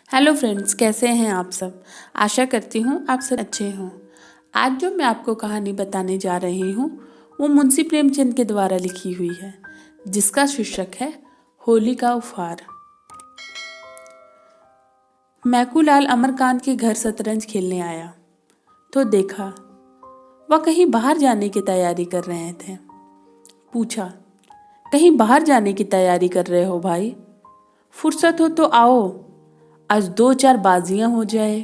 Hello friends, कैसे हैं आप सब। आशा करती हूँ आप सब अच्छे हों। आज जो मैं आपको कहानी बताने जा रही हूँ वो मुंशी प्रेमचंद के द्वारा लिखी हुई है, जिसका शीर्षक है होली का उपहार। मैकूलाल अमरकांत के घर शतरंज खेलने आया तो देखा वह कहीं बाहर जाने की तैयारी कर रहे थे। पूछा, कहीं बाहर जाने की तैयारी कर रहे हो भाई? फुर्सत हो तो आओ, आज 2-4 बाजियां हो जाए।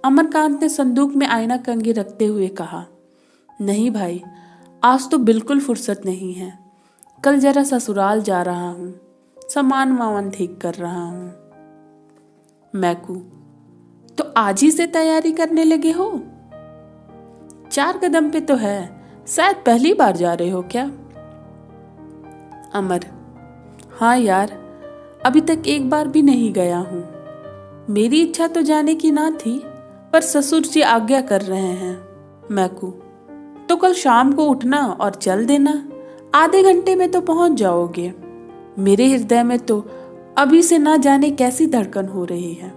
अमरकांत ने संदूक में आईना कंघी रखते हुए कहा, नहीं भाई, आज तो बिल्कुल फुर्सत नहीं है। कल जरा ससुराल जा रहा हूँ, सामान वामान ठीक कर रहा हूँ। मैकू, तो आज ही से तैयारी करने लगे हो? 4 कदम पे तो है, शायद पहली बार जा रहे हो क्या? अमर, हाँ यार, अभी तक एक बार भी नहीं गया हूँ। मेरी इच्छा तो जाने की ना थी, पर ससुर जी आज्ञा कर रहे हैं। मैकू, तो कल शाम को उठना और चल देना, आधे घंटे में तो पहुंच जाओगे। मेरे हृदय में तो अभी से ना जाने कैसी धड़कन हो रही है।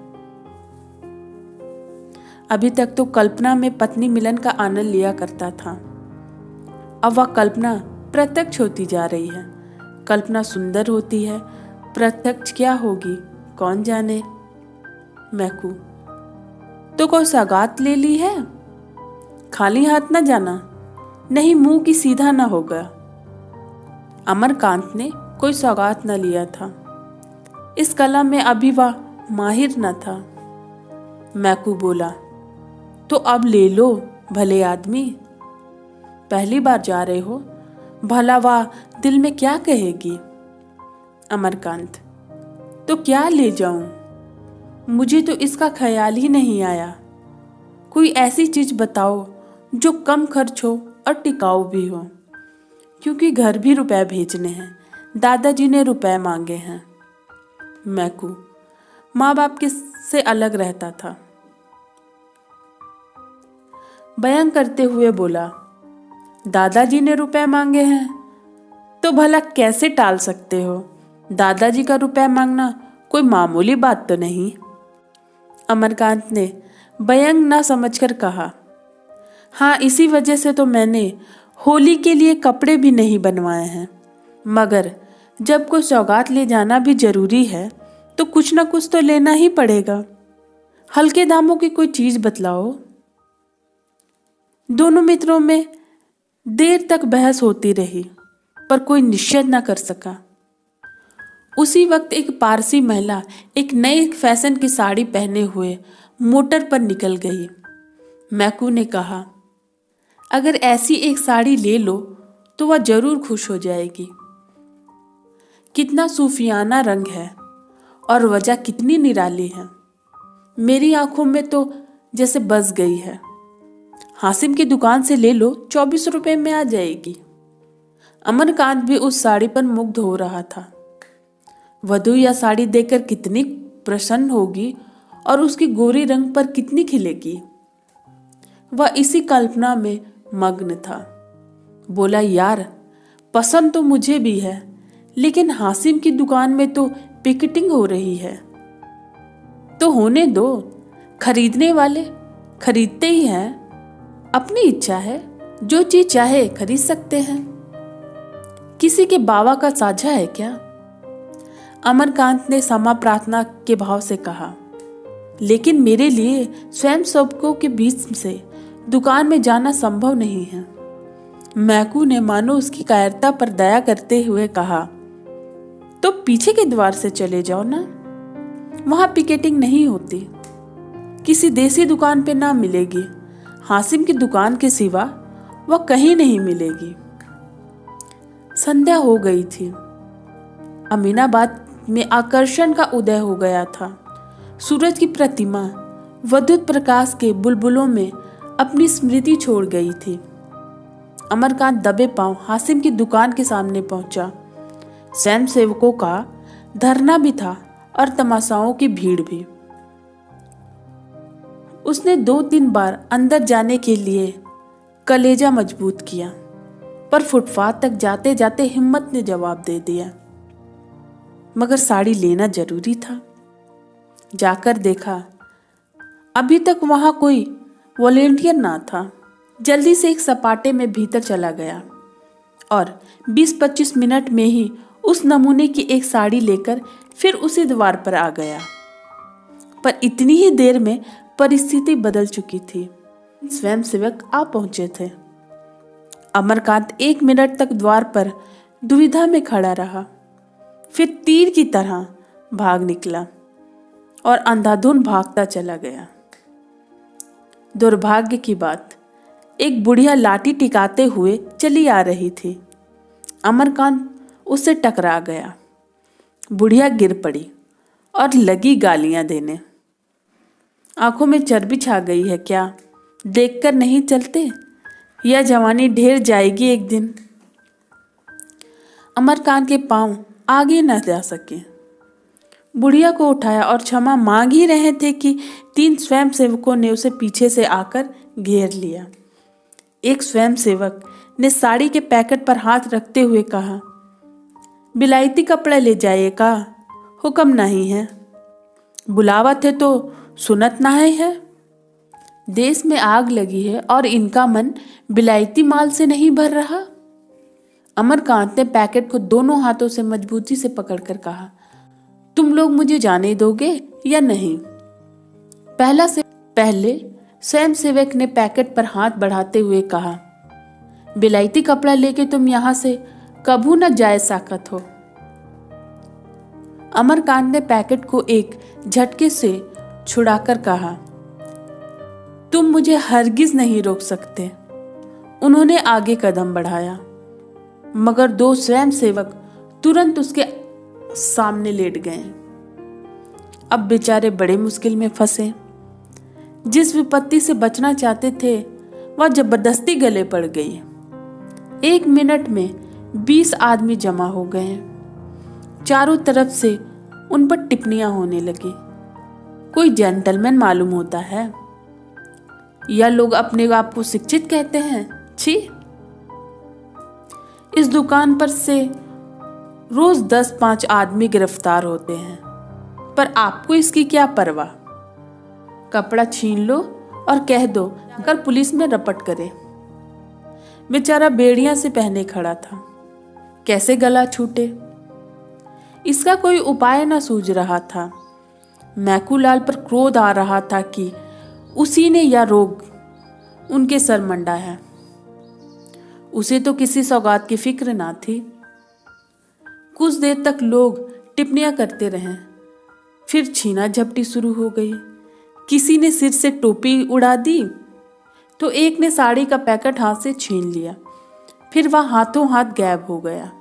अभी तक तो कल्पना में पत्नी मिलन का आनंद लिया करता था, अब वह कल्पना प्रत्यक्ष होती जा रही है। कल्पना सुंदर होती है, प्रत्यक्ष क्या होगी कौन जाने। मैकू, तो कोई सौगात ले ली है? खाली हाथ न जाना, नहीं मुंह की सीधा न होगा। अमरकांत ने कोई सौगात न लिया था, इस कला में अभी वह माहिर न था। मैकू बोला, तो अब ले लो भले आदमी, पहली बार जा रहे हो, भला वह दिल में क्या कहेगी। अमरकांत, तो क्या ले जाऊं? मुझे तो इसका ख्याल ही नहीं आया। कोई ऐसी चीज बताओ जो कम खर्च हो और टिकाऊ भी हो, क्योंकि घर भी रुपए भेजने हैं, दादाजी ने रुपए मांगे हैं। मैकू, माँ बाप के से अलग रहता था। बयां करते हुए बोला, दादाजी ने रुपए मांगे हैं तो भला कैसे टाल सकते हो? दादाजी का रुपए मांगना कोई मामूली बात तो नहीं। अमरकांत ने व्यंग न समझकर कहा, हाँ, इसी वजह से तो मैंने होली के लिए कपड़े भी नहीं बनवाए हैं। मगर जब कोई सौगात ले जाना भी जरूरी है तो कुछ ना कुछ तो लेना ही पड़ेगा। हल्के दामों की कोई चीज बतलाओ। दोनों मित्रों में देर तक बहस होती रही, पर कोई निश्चय न कर सका। उसी वक्त एक पारसी महिला एक नए फैशन की साड़ी पहने हुए मोटर पर निकल गई। मैकू ने कहा, अगर ऐसी एक साड़ी ले लो तो वह जरूर खुश हो जाएगी। कितना सूफियाना रंग है और वजह कितनी निराली है। मेरी आंखों में तो जैसे बस गई है। हासिम की दुकान से ले लो, 24 रुपए में आ जाएगी। अमरकांत भी उस साड़ी पर मुग्ध हो रहा था। वधू यह साड़ी देखकर कितनी प्रसन्न होगी और उसकी गोरी रंग पर कितनी खिलेगी। वह इसी कल्पना में मग्न था। बोला, यार, पसंद तो मुझे भी है, लेकिन हासिम की दुकान में तो पिकेटिंग हो रही है। तो होने दो, खरीदने वाले खरीदते ही हैं। अपनी इच्छा है, जो चीज चाहे खरीद सकते हैं। किसी के बाबा का साझा है क्या? अमरकांत ने क्षमा प्रार्थना के भाव से कहा, लेकिन मेरे लिए स्वयं सबकों के बीच से दुकान में जाना संभव नहीं है। मैकू ने मानो उसकी कायरता पर दया करते हुए कहा, तो पीछे के द्वार से चले जाओ ना, वहां पिकेटिंग नहीं होती। किसी देसी दुकान पे ना मिलेगी, हासिम की दुकान के सिवा वह कहीं नहीं मिलेगी। संध्या हो गई थी। अमीनाबाद में आकर्षण का उदय हो गया था। सूरज की प्रतिमा विद्युत प्रकाश के बुलबुलों में अपनी स्मृति छोड़ गई थी। अमरकांत दबे पांव हासिम की दुकान के सामने पहुंचा। स्वयं सेवकों का धरना भी था और तमाशाओं की भीड़ भी। उसने 2-3 बार अंदर जाने के लिए कलेजा मजबूत किया, पर फुटपाथ तक जाते जाते हिम्मत ने जवाब दे दिया। मगर साड़ी लेना जरूरी था। जाकर देखा, अभी तक वहां कोई वॉलेंटियर ना था। जल्दी से एक सपाटे में भीतर चला गया और 20-25 मिनट में ही उस नमूने की एक साड़ी लेकर फिर उसी द्वार पर आ गया। पर इतनी ही देर में परिस्थिति बदल चुकी थी। स्वयंसेवक आ पहुंचे थे। अमरकांत 1 मिनट तक द्वार पर दुविधा में खड़ा रहा, फिर तीर की तरह भाग निकला और अंधाधुंध भागता चला गया। दुर्भाग्य की बात, एक बुढ़िया लाठी टिकाते हुए चली आ रही थी। अमरकांत उससे टकरा गया। बुढ़िया गिर पड़ी और लगी गालियां देने। आंखों में चर्बी छा गई है क्या? देखकर नहीं चलते? यह जवानी ढेर जाएगी एक दिन। अमरकांत के पांव आगे न जा सके। बुढ़िया को उठाया और क्षमा मांग ही रहे थे कि 3 स्वयंसेवकों ने उसे पीछे से आकर घेर लिया। एक स्वयंसेवक ने साड़ी के पैकेट पर हाथ रखते हुए कहा, बिलायती कपड़ा ले जाइए का हुक्म नहीं है, बुलावा थे तो सुनत नहीं है। देश में आग लगी है और इनका मन बिलायती माल से नहीं भर रहा। अमरकांत ने पैकेट को दोनों हाथों से मजबूती से पकड़कर कहा, तुम लोग मुझे जाने दोगे या नहीं? पहले स्वयंसेवक ने पैकेट पर हाथ बढ़ाते हुए कहा, बिलायती कपड़ा लेके तुम यहां से कभू न जा सकत हो। अमरकांत ने पैकेट को एक झटके से छुड़ाकर कहा, तुम मुझे हरगिज नहीं रोक सकते। उन्होंने आगे कदम बढ़ाया, मगर 2 स्वयंसेवक तुरंत उसके सामने लेट गए। अब बेचारे बड़े मुश्किल में फंसे। जिस विपत्ति से बचना चाहते थे वह जबरदस्ती गले पड़ गई। 1 मिनट में 20 आदमी जमा हो गए। चारों तरफ से उन पर टिप्पणियां होने लगी। कोई जेंटलमैन मालूम होता है, या लोग अपने आप को शिक्षित कहते हैं। छी, इस दुकान पर से रोज 10-5 आदमी गिरफ्तार होते हैं, पर आपको इसकी क्या परवाह? कपड़ा छीन लो और कह दो अगर पुलिस में रपट करे। बेचारा बेड़ियां से पहने खड़ा था, कैसे गला छूटे इसका कोई उपाय न सूझ रहा था। मैकूलाल पर क्रोध आ रहा था कि उसी ने यह रोग उनके सर मंडा है। उसे तो किसी सौगात की फिक्र ना थी। कुछ देर तक लोग टिप्पणियां करते रहे, फिर छीना झपटी शुरू हो गई। किसी ने सिर से टोपी उड़ा दी तो एक ने साड़ी का पैकेट हाथ से छीन लिया, फिर वह हाथों हाथ गायब हो गया।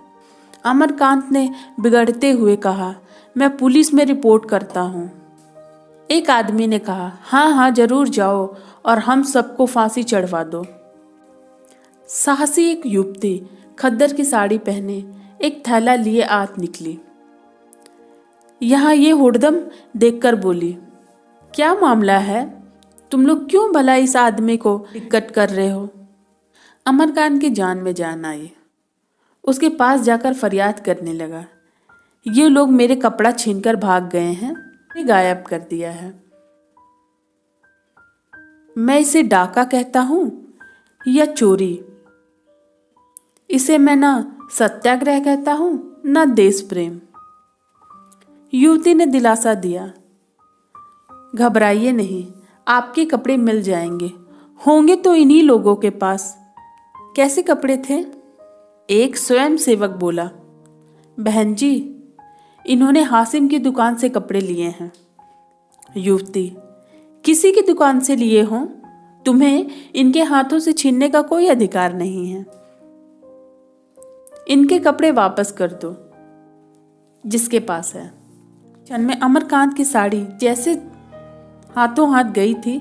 अमरकांत ने बिगड़ते हुए कहा, मैं पुलिस में रिपोर्ट करता हूं। एक आदमी ने कहा, हाँ हाँ जरूर जाओ और हम सबको फांसी चढ़वा दो। साहसी एक युवती खद्दर की साड़ी पहने एक थैला लिए आत निकली। यहाँ ये हुड़दम देखकर बोली, क्या मामला है? तुम लोग क्यों भला इस आदमी को दिक्कत कर रहे हो? अमरकांत की जान में जान आई। उसके पास जाकर फरियाद करने लगा, ये लोग मेरे कपड़ा छीनकर भाग गए हैं, गायब कर दिया है। मैं इसे डाका कहता हूं या चोरी? इसे मैं ना सत्याग्रह कहता हूं ना देश प्रेम। युवती ने दिलासा दिया, घबराइए नहीं, आपके कपड़े मिल जाएंगे, होंगे तो इन्हीं लोगों के पास। कैसे कपड़े थे? एक स्वयंसेवक बोला, बहन जी, इन्होंने हासिम की दुकान से कपड़े लिए हैं। युवती, किसी की दुकान से लिए हों, तुम्हें इनके हाथों से छीनने का कोई अधिकार नहीं है। इनके कपड़े वापस कर दो जिसके पास है। क्षण में अमरकांत की साड़ी जैसे हाथों हाथ गई थी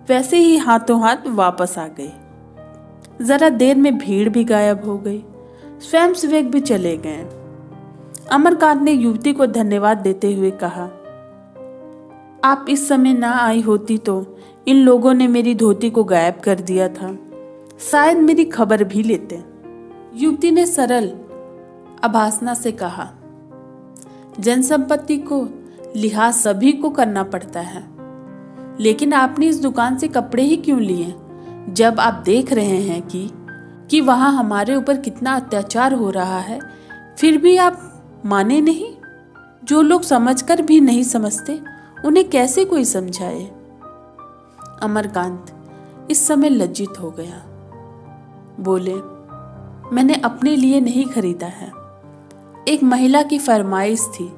वैसे ही हाथों हाथ वापस आ गई। जरा देर में भीड़ भी गायब हो गई, स्वयंसेवक भी चले गए। अमरकांत ने युवती को धन्यवाद देते हुए कहा, आप इस समय ना आई होती तो इन लोगों ने मेरी धोती को गायब कर दिया था, शायद मेरी खबर भी लेते। युवती ने सरल अभासना से कहा, जनसंपत्ति को लिहाज सभी को करना पड़ता है। लेकिन आपने इस दुकान से कपड़े ही क्यों लिए, जब आप देख रहे हैं कि वहां हमारे ऊपर कितना अत्याचार हो रहा है, फिर भी आप माने नहीं? जो लोग समझकर भी नहीं समझते, उन्हें कैसे कोई समझाए? अमरकांत इस समय लज्जित हो गया। बोले, मैंने अपने लिए नहीं खरीदा है, एक महिला की फरमाइश थी,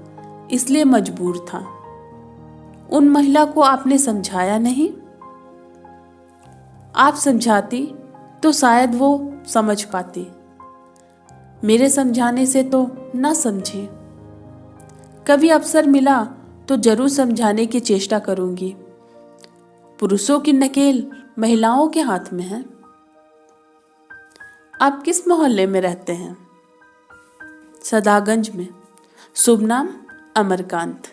इसलिए मजबूर था। उन महिला को आपने समझाया नहीं? आप समझाती तो शायद वो समझ पाती। मेरे समझाने से तो ना समझी। कभी अवसर मिला तो जरूर समझाने की चेष्टा करूंगी। पुरुषों की नकेल महिलाओं के हाथ में है। आप किस मोहल्ले में रहते हैं? सदागंज में। शुभ नाम? अमरकांत।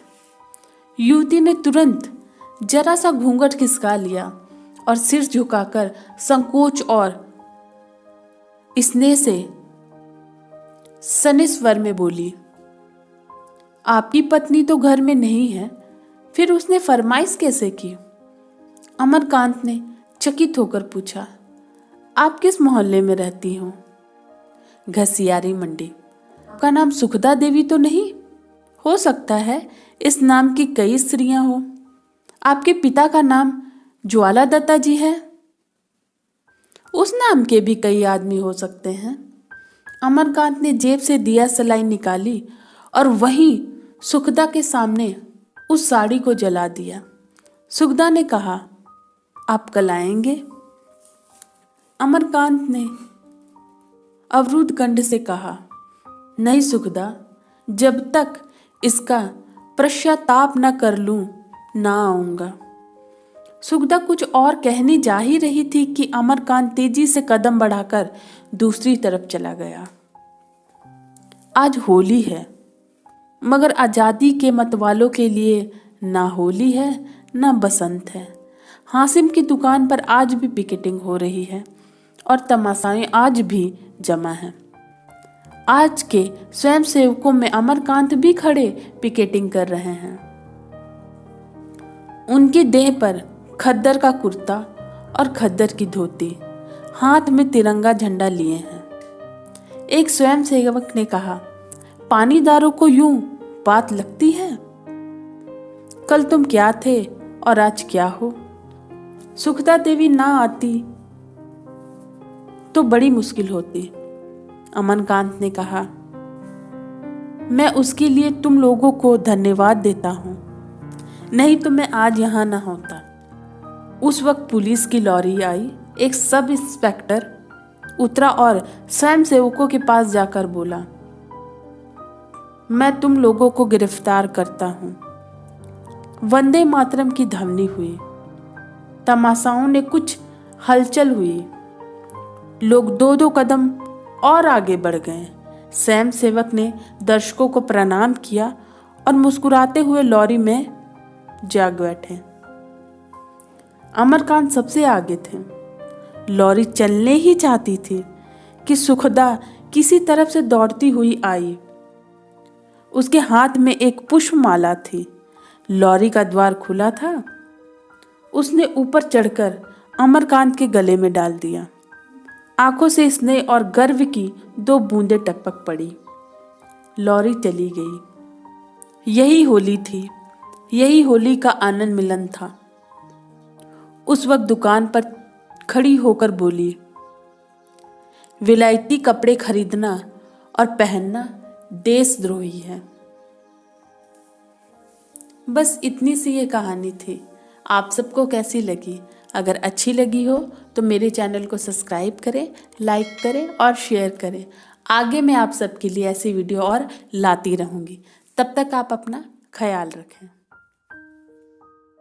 युवती ने तुरंत जरा सा घूंघट खिसका लिया और सिर झुकाकर संकोच और स्नेह से सनी स्वर में बोली, आपकी पत्नी तो घर में नहीं है, फिर उसने फरमाइश कैसे की? अमरकांत ने चकित होकर पूछा, आप किस मोहल्ले में रहती हो? घसियारी मंडी। आपका नाम सुखदा देवी तो नहीं? हो सकता है इस नाम की कई स्त्रियां हो। आपके पिता का नाम ज्वाला दत्ता जी है? उस नाम के भी कई आदमी हो सकते हैं। अमरकांत ने जेब से दिया सलाई निकाली और वहीं सुखदा के सामने उस साड़ी को जला दिया। सुखदा ने कहा, आप कल आएंगे? अमरकांत ने अवरुद्ध कंठ से कहा, नहीं सुखदा, जब तक इसका पश्चाताप न कर लूं ना आऊंगा। सुखदा कुछ और कहने जा ही रही थी कि अमरकांत तेजी से कदम बढ़ाकर दूसरी तरफ चला गया। आज होली है, मगर आजादी के मतवालों के लिए ना होली है ना बसंत है। हासिम की दुकान पर आज भी पिकेटिंग हो रही है और तमाशाएं आज भी जमा हैं। आज के स्वयंसेवकों में अमरकांत भी खड़े पिकेटिंग कर रहे हैं। उनकी देह पर खद्दर का कुर्ता और खद्दर की धोती, हाथ में तिरंगा झंडा लिए हैं। एक स्वयंसेवक ने कहा, पानीदारों को यूं बात लगती है? कल तुम क्या थे और आज क्या हो? सुखदा देवी ना आती तो बड़ी मुश्किल होती। अमरकांत ने कहा, मैं उसके लिए तुम लोगों को धन्यवाद देता हूं, नहीं तो मैं आज यहां ना होता। उस वक्त पुलिस की लॉरी आई। एक सब इंस्पेक्टर उतरा और स्वयंसेवकों के पास जाकर बोला, मैं तुम लोगों को गिरफ्तार करता हूं। वंदे मातरम की ध्वनि हुई। तमाशाओं ने कुछ हलचल हुई। लोग दो दो कदम और आगे बढ़ गए। स्वयंसेवक ने दर्शकों को प्रणाम किया और मुस्कुराते हुए लॉरी में जा बैठे। अमरकांत सबसे आगे थे। लॉरी चलने ही चाहती थी कि सुखदा किसी तरफ से दौड़ती हुई आई। उसके हाथ में एक पुष्पमाला थी। लॉरी का द्वार खुला था। उसने ऊपर चढ़कर अमरकांत के गले में डाल दिया। आंखों से स्नेह और गर्व की दो बूंदें टपक पड़ी। लॉरी चली गई। यही होली थी, यही होली का आनंद मिलन था। उस वक्त दुकान पर खड़ी होकर बोली, विलायती कपड़े खरीदना और पहनना देशद्रोही है। बस इतनी सी ये कहानी थी। आप सबको कैसी लगी? अगर अच्छी लगी हो तो मेरे चैनल को सब्सक्राइब करें, लाइक करें और शेयर करें। आगे मैं आप सबके लिए ऐसी वीडियो और लाती रहूँगी। तब तक आप अपना ख्याल रखें।